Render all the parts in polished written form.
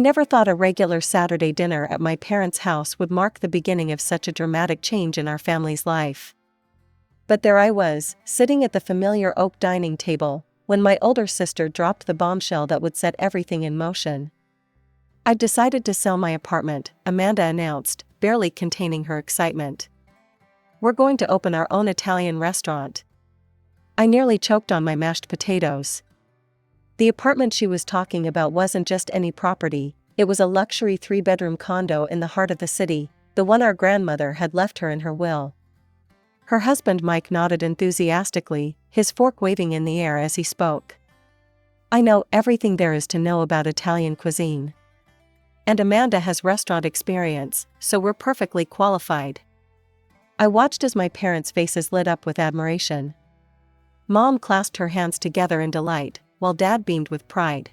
never thought a regular Saturday dinner at my parents' house would mark the beginning of such a dramatic change in our family's life. But there I was, sitting at the familiar oak dining table, when my older sister dropped the bombshell that would set everything in motion. "I've decided to sell my apartment," Amanda announced, barely containing her excitement. "We're going to open our own Italian restaurant." I nearly choked on my mashed potatoes. The apartment she was talking about wasn't just any property, it was a luxury 3-bedroom condo in the heart of the city, the one our grandmother had left her in her will. Her husband Mike nodded enthusiastically, his fork waving in the air as he spoke. "I know everything there is to know about Italian cuisine. And Amanda has restaurant experience, so we're perfectly qualified." I watched as my parents' faces lit up with admiration. Mom clasped her hands together in delight, while Dad beamed with pride.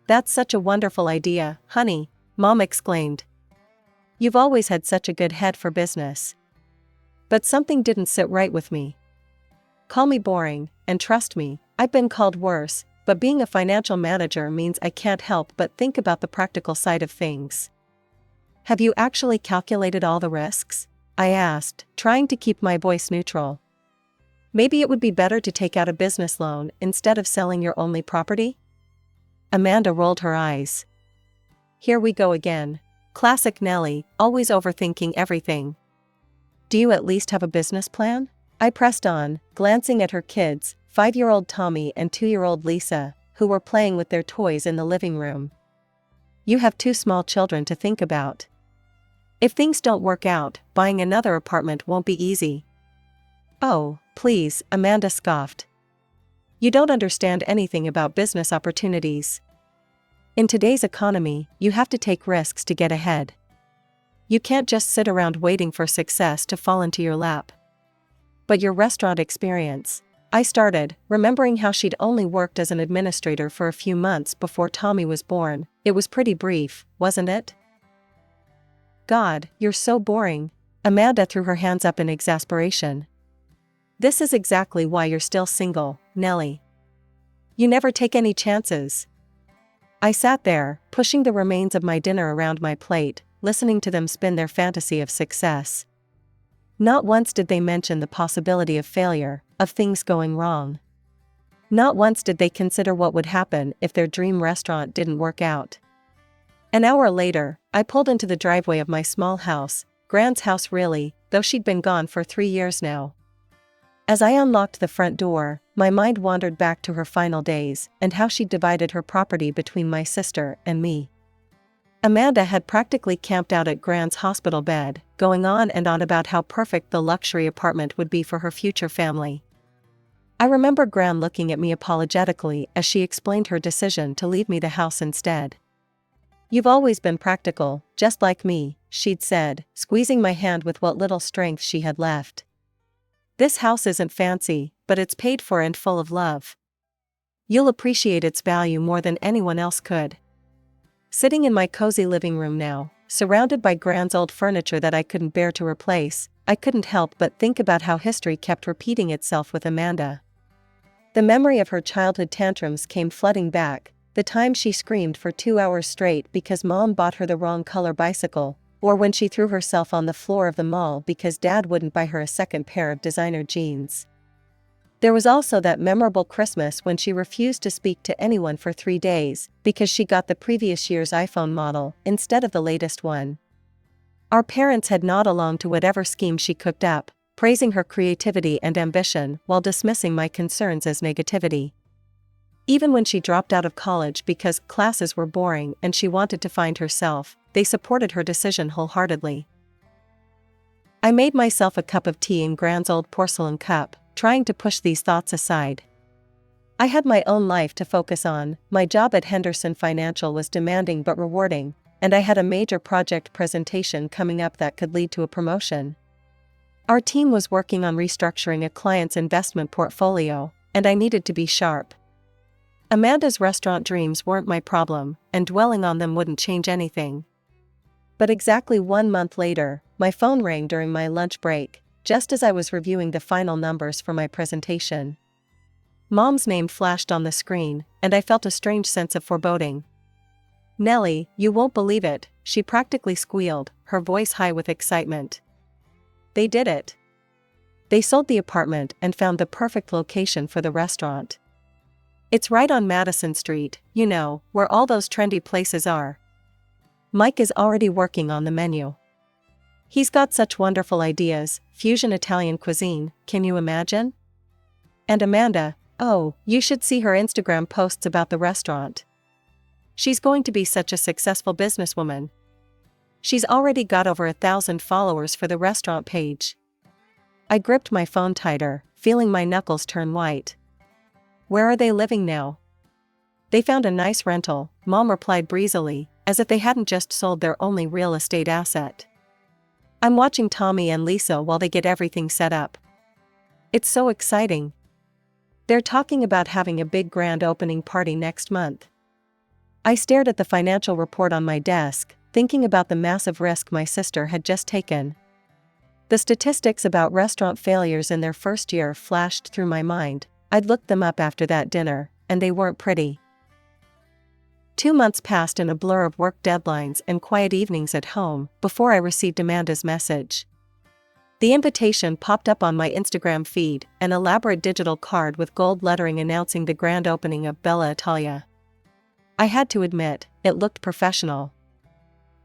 "That's such a wonderful idea, honey," Mom exclaimed. "You've always had such a good head for business." But something didn't sit right with me. Call me boring, and trust me, I've been called worse, but being a financial manager means I can't help but think about the practical side of things. "Have you actually calculated all the risks?" I asked, trying to keep my voice neutral. "Maybe it would be better to take out a business loan instead of selling your only property?" Amanda rolled her eyes. "Here we go again. Classic Nellie, always overthinking everything. Do you at least have a business plan?" I pressed on, glancing at her kids, 5-year-old Tommy and 2-year-old Lisa, who were playing with their toys in the living room. "You have 2 small children to think about. If things don't work out, buying another apartment won't be easy." "Oh, please," Amanda scoffed. "You don't understand anything about business opportunities. In today's economy, you have to take risks to get ahead. You can't just sit around waiting for success to fall into your lap." "But your restaurant experience," I started, remembering how she'd only worked as an administrator for a few months before Tommy was born. "It was pretty brief, wasn't it?" "God, you're so boring." Amanda threw her hands up in exasperation. "This is exactly why you're still single, Nellie. You never take any chances." I sat there, pushing the remains of my dinner around my plate, listening to them spin their fantasy of success. Not once did they mention the possibility of failure, of things going wrong. Not once did they consider what would happen if their dream restaurant didn't work out. An hour later, I pulled into the driveway of my small house, Gran's house really, though she'd been gone for 3 years now. As I unlocked the front door, my mind wandered back to her final days, and how she'd divided her property between my sister and me. Amanda had practically camped out at Gran's hospital bed, going on and on about how perfect the luxury apartment would be for her future family. I remember Gran looking at me apologetically as she explained her decision to leave me the house instead. "You've always been practical, just like me," she'd said, squeezing my hand with what little strength she had left. "This house isn't fancy, but it's paid for and full of love. You'll appreciate its value more than anyone else could." Sitting in my cozy living room now, surrounded by Gran's old furniture that I couldn't bear to replace, I couldn't help but think about how history kept repeating itself with Amanda. The memory of her childhood tantrums came flooding back, the time she screamed for 2 hours straight because Mom bought her the wrong color bicycle, or when she threw herself on the floor of the mall because Dad wouldn't buy her a second pair of designer jeans. There was also that memorable Christmas when she refused to speak to anyone for 3 days, because she got the previous year's iPhone model instead of the latest one. Our parents had nod along to whatever scheme she cooked up, praising her creativity and ambition while dismissing my concerns as negativity. Even when she dropped out of college because classes were boring and she wanted to find herself, they supported her decision wholeheartedly. I made myself a cup of tea in Gran's old porcelain cup, trying to push these thoughts aside. I had my own life to focus on, my job at Henderson Financial was demanding but rewarding, and I had a major project presentation coming up that could lead to a promotion. Our team was working on restructuring a client's investment portfolio, and I needed to be sharp. Amanda's restaurant dreams weren't my problem, and dwelling on them wouldn't change anything. But exactly 1 month later, my phone rang during my lunch break, just as I was reviewing the final numbers for my presentation. Mom's name flashed on the screen, and I felt a strange sense of foreboding. Nellie, you won't believe it, she practically squealed, her voice high with excitement. They did it. They sold the apartment and found the perfect location for the restaurant. It's right on Madison Street, you know, where all those trendy places are. Mike is already working on the menu. He's got such wonderful ideas, fusion Italian cuisine, can you imagine? And Amanda, oh, you should see her Instagram posts about the restaurant. She's going to be such a successful businesswoman. She's already got over 1,000 followers for the restaurant page. I gripped my phone tighter, feeling my knuckles turn white. Where are they living now? They found a nice rental, Mom replied breezily, as if they hadn't just sold their only real estate asset. I'm watching Tommy and Lisa while they get everything set up. It's so exciting. They're talking about having a big grand opening party next month. I stared at the financial report on my desk, thinking about the massive risk my sister had just taken. The statistics about restaurant failures in their first year flashed through my mind. I'd looked them up after that dinner, and they weren't pretty. 2 months passed in a blur of work deadlines and quiet evenings at home before I received Amanda's message. The invitation popped up on my Instagram feed, an elaborate digital card with gold lettering announcing the grand opening of Bella Italia. I had to admit, it looked professional.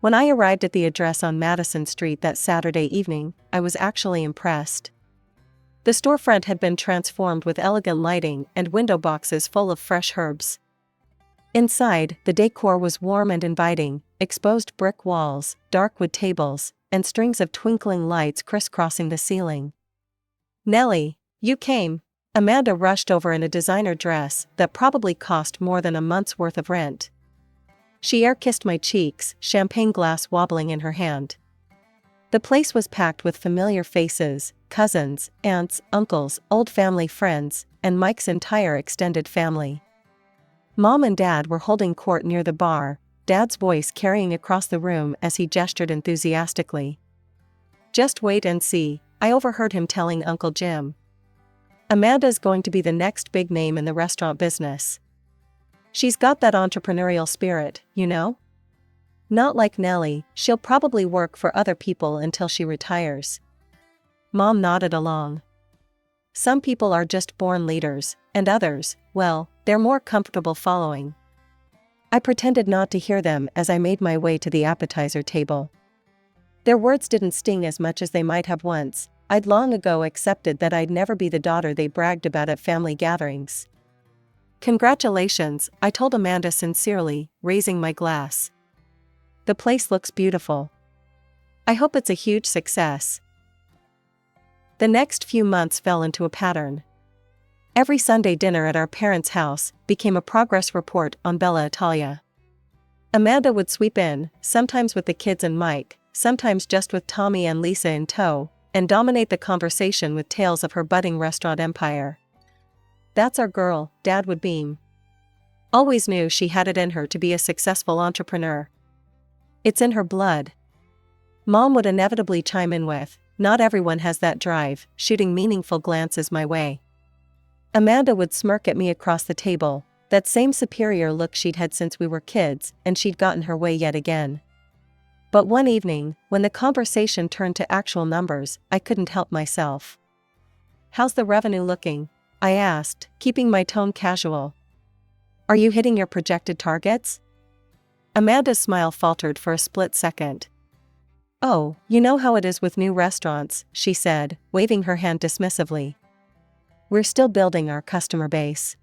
When I arrived at the address on Madison Street that Saturday evening, I was actually impressed. The storefront had been transformed with elegant lighting and window boxes full of fresh herbs. Inside, the decor was warm and inviting, exposed brick walls, dark wood tables, and strings of twinkling lights crisscrossing the ceiling. Nellie, you came. Amanda rushed over in a designer dress that probably cost more than a month's worth of rent. She air-kissed my cheeks, champagne glass wobbling in her hand. The place was packed with familiar faces, cousins, aunts, uncles, old family friends, and Mike's entire extended family. Mom and Dad were holding court near the bar, Dad's voice carrying across the room as he gestured enthusiastically. Just wait and see, I overheard him telling Uncle Jim. Amanda's going to be the next big name in the restaurant business. She's got that entrepreneurial spirit, you know? Not like Nellie, she'll probably work for other people until she retires. Mom nodded along. Some people are just born leaders, and others, well, they're more comfortable following. I pretended not to hear them as I made my way to the appetizer table. Their words didn't sting as much as they might have once. I'd long ago accepted that I'd never be the daughter they bragged about at family gatherings. Congratulations, I told Amanda sincerely, raising my glass. The place looks beautiful. I hope it's a huge success. The next few months fell into a pattern. Every Sunday dinner at our parents' house became a progress report on Bella Italia. Amanda would sweep in, sometimes with the kids and Mike, sometimes just with Tommy and Lisa in tow, and dominate the conversation with tales of her budding restaurant empire. That's our girl, Dad would beam. Always knew she had it in her to be a successful entrepreneur. It's in her blood. Mom would inevitably chime in with, not everyone has that drive, shooting meaningful glances my way. Amanda would smirk at me across the table, that same superior look she'd had since we were kids, and she'd gotten her way yet again. But one evening, when the conversation turned to actual numbers, I couldn't help myself. How's the revenue looking? I asked, keeping my tone casual. Are you hitting your projected targets? Amanda's smile faltered for a split second. Oh, you know how it is with new restaurants, she said, waving her hand dismissively. We're still building our customer base.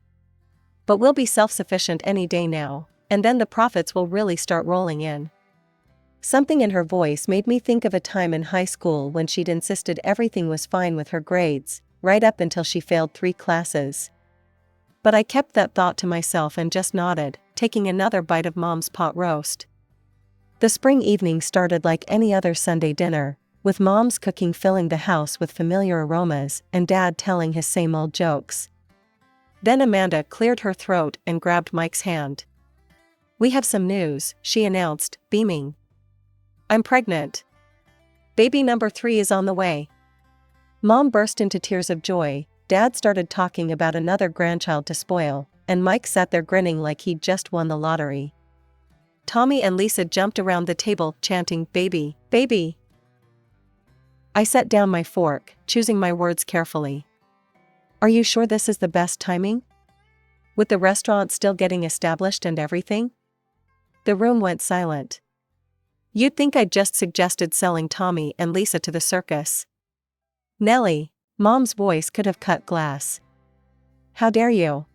But we'll be self-sufficient any day now, and then the profits will really start rolling in. Something in her voice made me think of a time in high school when she'd insisted everything was fine with her grades, right up until she failed 3 classes. But I kept that thought to myself and just nodded, taking another bite of Mom's pot roast. The spring evening started like any other Sunday dinner, with Mom's cooking filling the house with familiar aromas and Dad telling his same old jokes. Then Amanda cleared her throat and grabbed Mike's hand. We have some news, she announced, beaming. I'm pregnant. Baby number 3 is on the way. Mom burst into tears of joy, Dad started talking about another grandchild to spoil, and Mike sat there grinning like he'd just won the lottery. Tommy and Lisa jumped around the table, chanting, "Baby, baby." I set down my fork, choosing my words carefully. "Are you sure this is the best timing? With the restaurant still getting established and everything?" The room went silent. "You'd think I'd just suggested selling Tommy and Lisa to the circus." "Nellie," Mom's voice could have cut glass. "How dare you?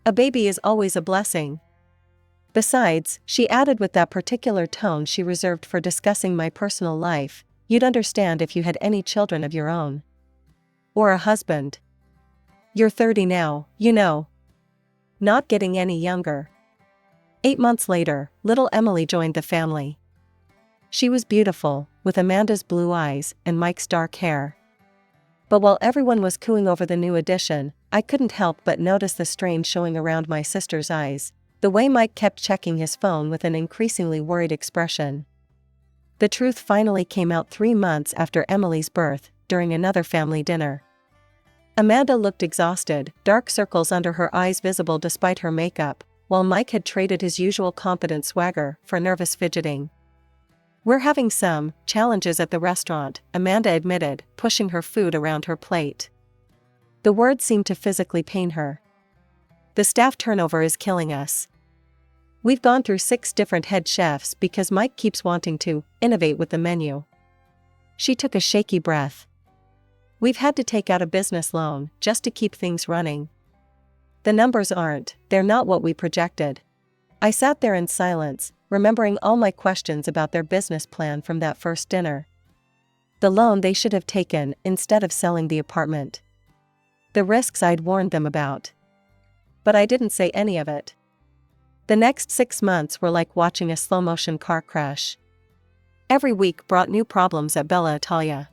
A baby is always a blessing." Besides, she added with that particular tone she reserved for discussing my personal life, "You'd understand if you had any children of your own. Or a husband. You're 30 now, you know. Not getting any younger." 8 months later, little Emily joined the family. She was beautiful, with Amanda's blue eyes and Mike's dark hair. But while everyone was cooing over the new addition, I couldn't help but notice the strain showing around my sister's eyes, the way Mike kept checking his phone with an increasingly worried expression. The truth finally came out 3 months after Emily's birth, during another family dinner. Amanda looked exhausted, dark circles under her eyes visible despite her makeup, while Mike had traded his usual confident swagger for nervous fidgeting. "We're having some challenges at the restaurant," Amanda admitted, pushing her food around her plate. The word seemed to physically pain her. "The staff turnover is killing us. We've gone through 6 different head chefs because Mike keeps wanting to innovate with the menu." She took a shaky breath. "We've had to take out a business loan just to keep things running. The numbers they're not what we projected." I sat there in silence, remembering all my questions about their business plan from that first dinner. The loan they should have taken instead of selling the apartment. The risks I'd warned them about. But I didn't say any of it. The next 6 months were like watching a slow-motion car crash. Every week brought new problems at Bella Italia.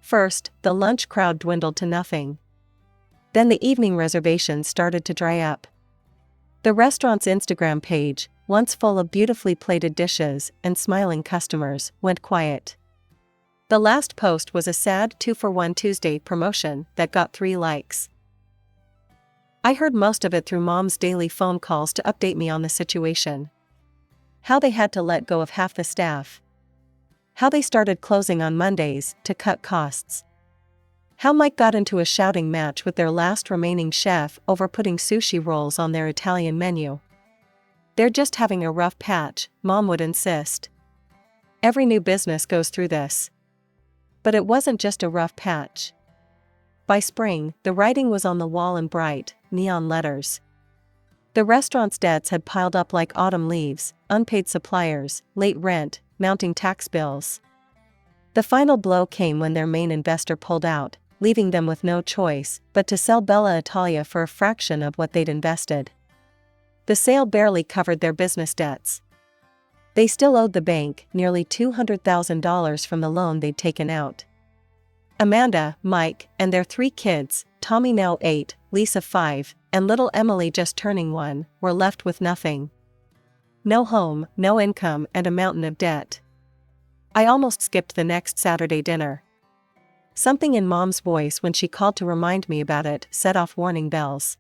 First, the lunch crowd dwindled to nothing. Then the evening reservations started to dry up. The restaurant's Instagram page, once full of beautifully plated dishes and smiling customers, went quiet. The last post was a sad 2-for-1 Tuesday promotion that got 3 likes. I heard most of it through Mom's daily phone calls to update me on the situation. How they had to let go of half the staff. How they started closing on Mondays to cut costs. How Mike got into a shouting match with their last remaining chef over putting sushi rolls on their Italian menu. "They're just having a rough patch," Mom would insist. "Every new business goes through this." But it wasn't just a rough patch. By spring, the writing was on the wall in bright, neon letters. The restaurant's debts had piled up like autumn leaves, unpaid suppliers, late rent, mounting tax bills. The final blow came when their main investor pulled out, leaving them with no choice but to sell Bella Italia for a fraction of what they'd invested. The sale barely covered their business debts. They still owed the bank nearly $200,000 from the loan they'd taken out. Amanda, Mike, and their 3 kids, Tommy now 8, Lisa 5, and little Emily just turning 1, were left with nothing. No home, no income, and a mountain of debt. I almost skipped the next Saturday dinner. Something in Mom's voice when she called to remind me about it set off warning bells.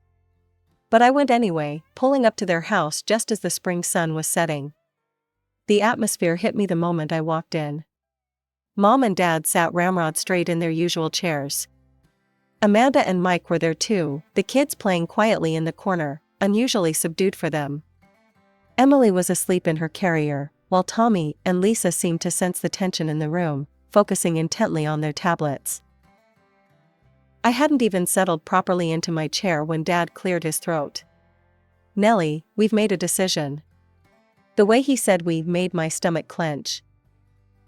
But I went anyway, pulling up to their house just as the spring sun was setting. The atmosphere hit me the moment I walked in. Mom and Dad sat ramrod straight in their usual chairs. Amanda and Mike were there too, the kids playing quietly in the corner, unusually subdued for them. Emily was asleep in her carrier, while Tommy and Lisa seemed to sense the tension in the room, focusing intently on their tablets. I hadn't even settled properly into my chair when Dad cleared his throat. "Nellie, we've made a decision." The way he said "we" made my stomach clench.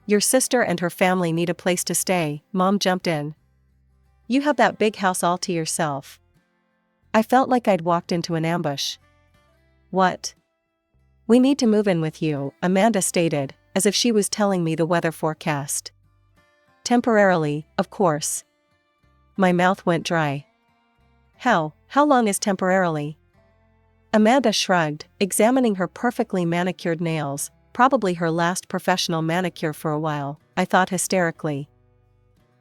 "Your sister and her family need a place to stay," Mom jumped in. "You have that big house all to yourself." I felt like I'd walked into an ambush. "What?" "We need to move in with you," Amanda stated, as if she was telling me the weather forecast. "Temporarily, of course." My mouth went dry. How long is temporarily?" Amanda shrugged, examining her perfectly manicured nails, probably her last professional manicure for a while, I thought hysterically.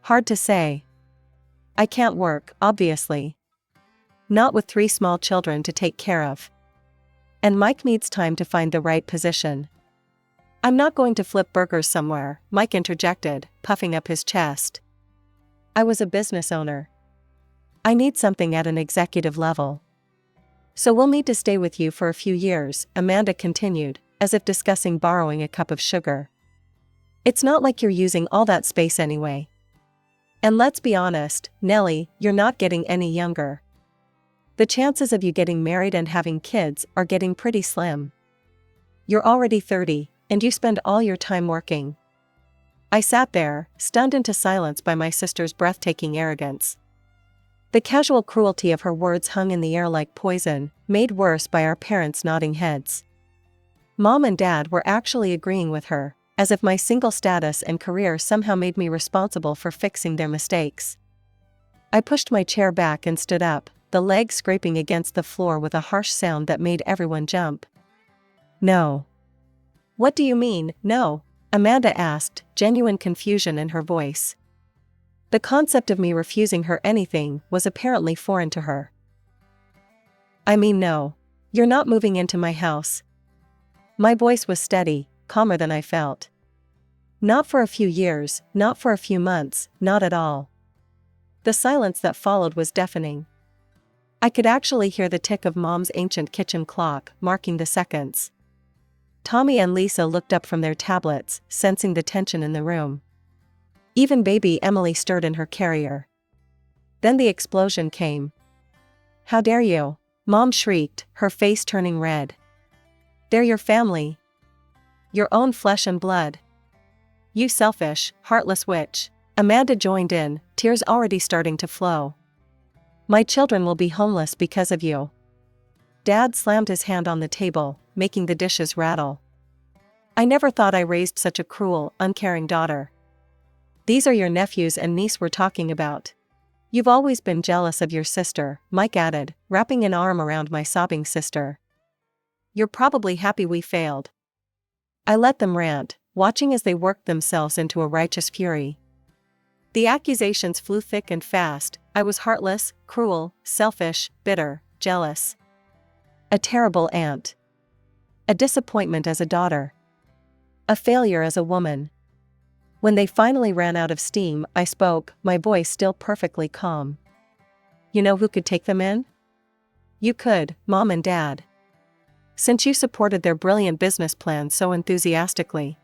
"Hard to say. I can't work, obviously. Not with 3 small children to take care of. And Mike needs time to find the right position. I'm not going to flip burgers somewhere, Mike interjected, puffing up his chest. I was a business owner. I need something at an executive level. So we'll need to stay with you for a few years, Amanda continued, as if discussing borrowing a cup of sugar. It's not like you're using all that space anyway. And let's be honest, Nellie, you're not getting any younger. The chances of you getting married and having kids are getting pretty slim. You're already 30, and you spend all your time working. I sat there, stunned into silence by my sister's breathtaking arrogance. The casual cruelty of her words hung in the air like poison, made worse by our parents' nodding heads. Mom and Dad were actually agreeing with her, as if my single status and career somehow made me responsible for fixing their mistakes. I pushed my chair back and stood up, the leg scraping against the floor with a harsh sound that made everyone jump. No. What do you mean, no? Amanda asked, genuine confusion in her voice. The concept of me refusing her anything was apparently foreign to her. I mean no. You're not moving into my house. My voice was steady, calmer than I felt. Not for a few years, not for a few months, not at all. The silence that followed was deafening. I could actually hear the tick of Mom's ancient kitchen clock, marking the seconds. Tommy and Lisa looked up from their tablets, sensing the tension in the room. Even baby Emily stirred in her carrier. Then the explosion came. How dare you? Mom shrieked, her face turning red. They're your family. Your own flesh and blood. You selfish, heartless witch. Amanda joined in, tears already starting to flow. My children will be homeless because of you. Dad slammed his hand on the table, making the dishes rattle. I never thought I raised such a cruel, uncaring daughter. These are your nephews and niece we're talking about. You've always been jealous of your sister, Mike added, wrapping an arm around my sobbing sister. You're probably happy we failed. I let them rant, watching as they worked themselves into a righteous fury. The accusations flew thick and fast. I was heartless, cruel, selfish, bitter, jealous. A terrible aunt. A disappointment as a daughter. A failure as a woman. When they finally ran out of steam, I spoke, my voice still perfectly calm. You know who could take them in? You could, Mom and Dad. Since you supported their brilliant business plan so enthusiastically.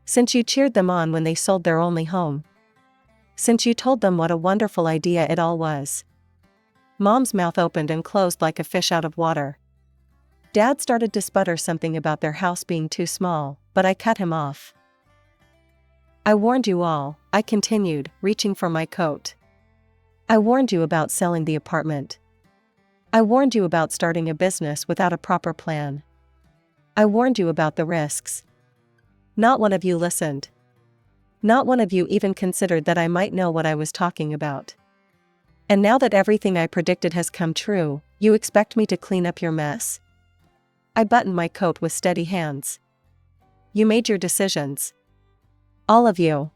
Since you cheered them on when they sold their only home. Since you told them what a wonderful idea it all was. Mom's mouth opened and closed like a fish out of water. Dad started to sputter something about their house being too small, but I cut him off. I warned you all, I continued, reaching for my coat. I warned you about selling the apartment. I warned you about starting a business without a proper plan. I warned you about the risks. Not one of you listened. Not one of you even considered that I might know what I was talking about. And now that everything I predicted has come true, you expect me to clean up your mess? I buttoned my coat with steady hands. You made your decisions. All of you.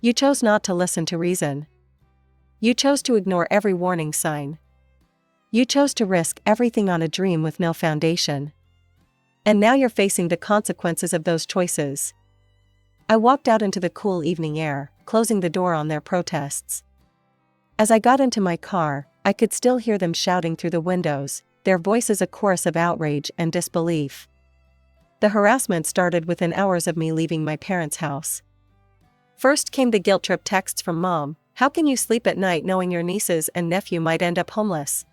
You chose not to listen to reason. You chose to ignore every warning sign. You chose to risk everything on a dream with no foundation. And now you're facing the consequences of those choices. I walked out into the cool evening air, closing the door on their protests. As I got into my car, I could still hear them shouting through the windows, their voices a chorus of outrage and disbelief. The harassment started within hours of me leaving my parents' house. First came the guilt trip texts from Mom. How can you sleep at night knowing your nieces and nephew might end up homeless?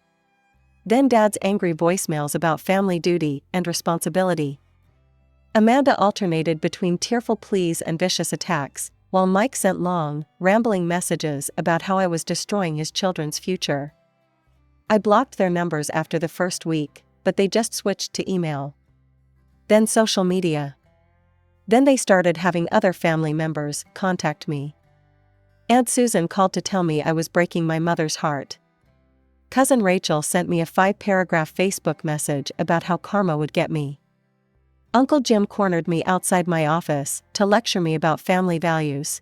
Then Dad's angry voicemails about family duty and responsibility. Amanda alternated between tearful pleas and vicious attacks, while Mike sent long, rambling messages about how I was destroying his children's future. I blocked their numbers after the first week, but they just switched to email. Then social media. Then they started having other family members contact me. Aunt Susan called to tell me I was breaking my mother's heart. Cousin Rachel sent me a 5-paragraph Facebook message about how karma would get me. Uncle Jim cornered me outside my office to lecture me about family values.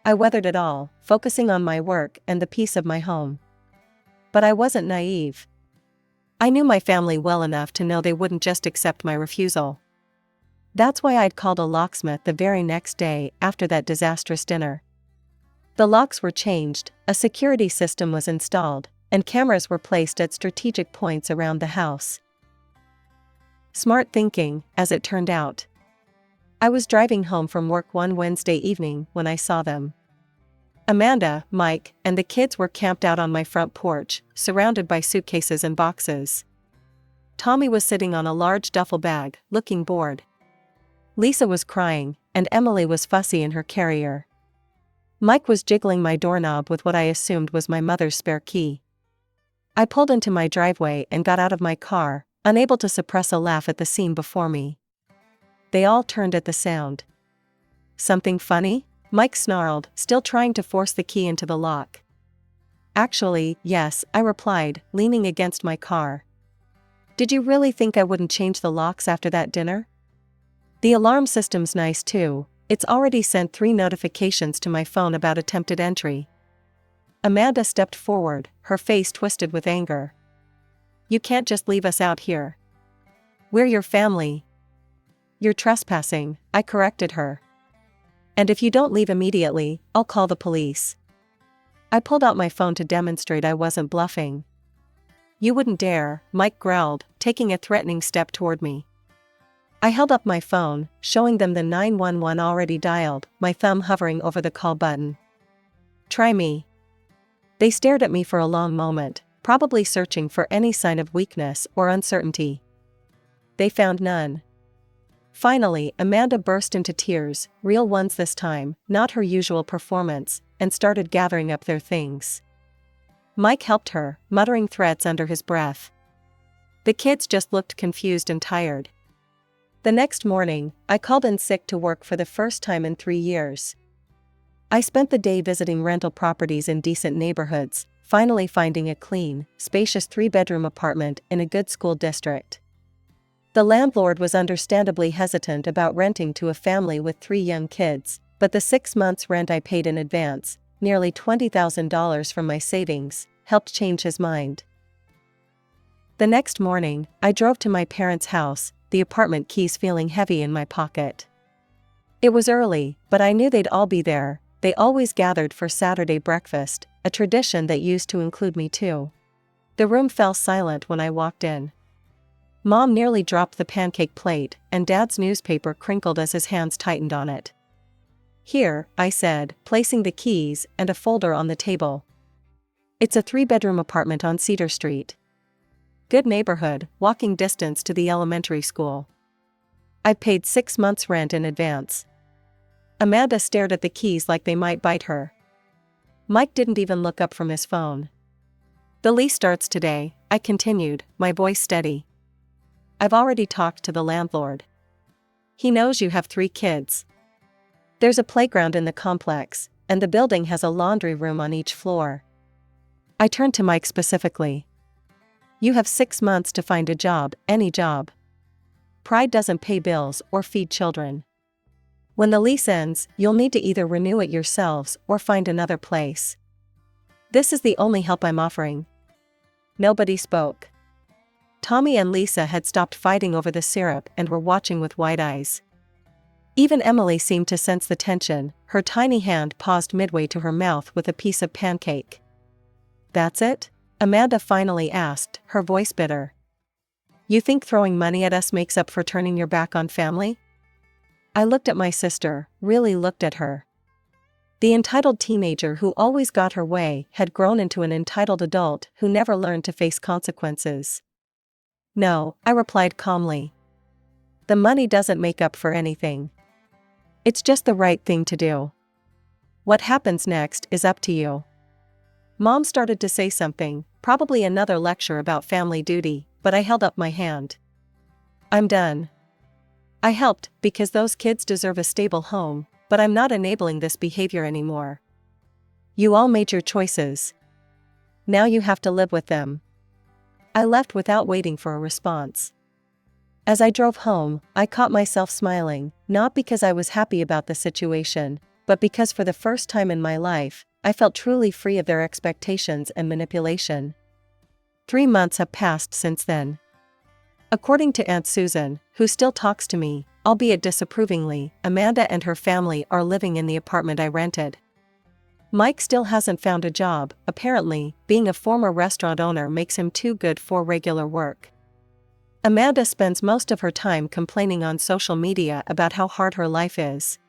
I weathered it all, focusing on my work and the peace of my home. But I wasn't naive. I knew my family well enough to know they wouldn't just accept my refusal. That's why I'd called a locksmith the very next day after that disastrous dinner. The locks were changed, a security system was installed, and cameras were placed at strategic points around the house. Smart thinking, as it turned out. I was driving home from work one Wednesday evening when I saw them. Amanda, Mike, and the kids were camped out on my front porch, surrounded by suitcases and boxes. Tommy was sitting on a large duffel bag, looking bored. Lisa was crying, and Emily was fussy in her carrier. Mike was jiggling my doorknob with what I assumed was my mother's spare key. I pulled into my driveway and got out of my car, unable to suppress a laugh at the scene before me. They all turned at the sound. "Something funny?" Mike snarled, still trying to force the key into the lock. "Actually, yes," I replied, leaning against my car. "Did you really think I wouldn't change the locks after that dinner? The alarm system's nice too. It's already sent 3 notifications to my phone about attempted entry." Amanda stepped forward, her face twisted with anger. "You can't just leave us out here. We're your family." "You're trespassing," I corrected her. "And if you don't leave immediately, I'll call the police." I pulled out my phone to demonstrate I wasn't bluffing. "You wouldn't dare," Mike growled, taking a threatening step toward me. I held up my phone, showing them the 911 already dialed, my thumb hovering over the call button. "Try me." They stared at me for a long moment, probably searching for any sign of weakness or uncertainty. They found none. Finally, Amanda burst into tears, real ones this time, not her usual performance, and started gathering up their things. Mike helped her, muttering threats under his breath. The kids just looked confused and tired. The next morning, I called in sick to work for the first time in 3 years. I spent the day visiting rental properties in decent neighborhoods, finally finding a clean, spacious 3-bedroom apartment in a good school district. The landlord was understandably hesitant about renting to a family with 3 young kids, but the 6 months' rent I paid in advance, nearly $20,000 from my savings, helped change his mind. The next morning, I drove to my parents' house, the apartment keys feeling heavy in my pocket. It was early, but I knew they'd all be there. They always gathered for Saturday breakfast, a tradition that used to include me too. The room fell silent when I walked in. Mom nearly dropped the pancake plate, and Dad's newspaper crinkled as his hands tightened on it. "Here," I said, placing the keys and a folder on the table. "It's a 3-bedroom apartment on Cedar Street. Good neighborhood, walking distance to the elementary school. I've paid 6 months' rent in advance." Amanda stared at the keys like they might bite her. Mike didn't even look up from his phone. "The lease starts today," I continued, my voice steady. "I've already talked to the landlord. He knows you have 3 kids. There's a playground in the complex, and the building has a laundry room on each floor." I turned to Mike specifically. "You have 6 months to find a job, any job. Pride doesn't pay bills or feed children. When the lease ends, you'll need to either renew it yourselves or find another place. This is the only help I'm offering." Nobody spoke. Tommy and Lisa had stopped fighting over the syrup and were watching with wide eyes. Even Emily seemed to sense the tension, her tiny hand paused midway to her mouth with a piece of pancake. "That's it?" Amanda finally asked, her voice bitter. "You think throwing money at us makes up for turning your back on family?" I looked at my sister, really looked at her. The entitled teenager who always got her way had grown into an entitled adult who never learned to face consequences. "No," I replied calmly. "The money doesn't make up for anything. It's just the right thing to do. What happens next is up to you." Mom started to say something, probably another lecture about family duty, but I held up my hand. "I'm done. I helped because those kids deserve a stable home, but I'm not enabling this behavior anymore. You all made your choices. Now you have to live with them." I left without waiting for a response. As I drove home, I caught myself smiling, not because I was happy about the situation, but because for the first time in my life, I felt truly free of their expectations and manipulation. 3 months have passed since then. According to Aunt Susan, who still talks to me, albeit disapprovingly, Amanda and her family are living in the apartment I rented. Mike still hasn't found a job. Apparently, being a former restaurant owner makes him too good for regular work. Amanda spends most of her time complaining on social media about how hard her life is.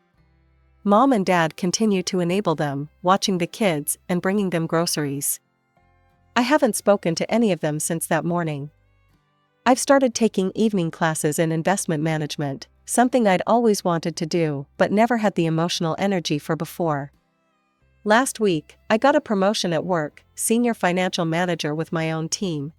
Mom and Dad continue to enable them, watching the kids and bringing them groceries. I haven't spoken to any of them since that morning. I've started taking evening classes in investment management, something I'd always wanted to do but never had the emotional energy for before. Last week, I got a promotion at work, senior financial manager with my own team,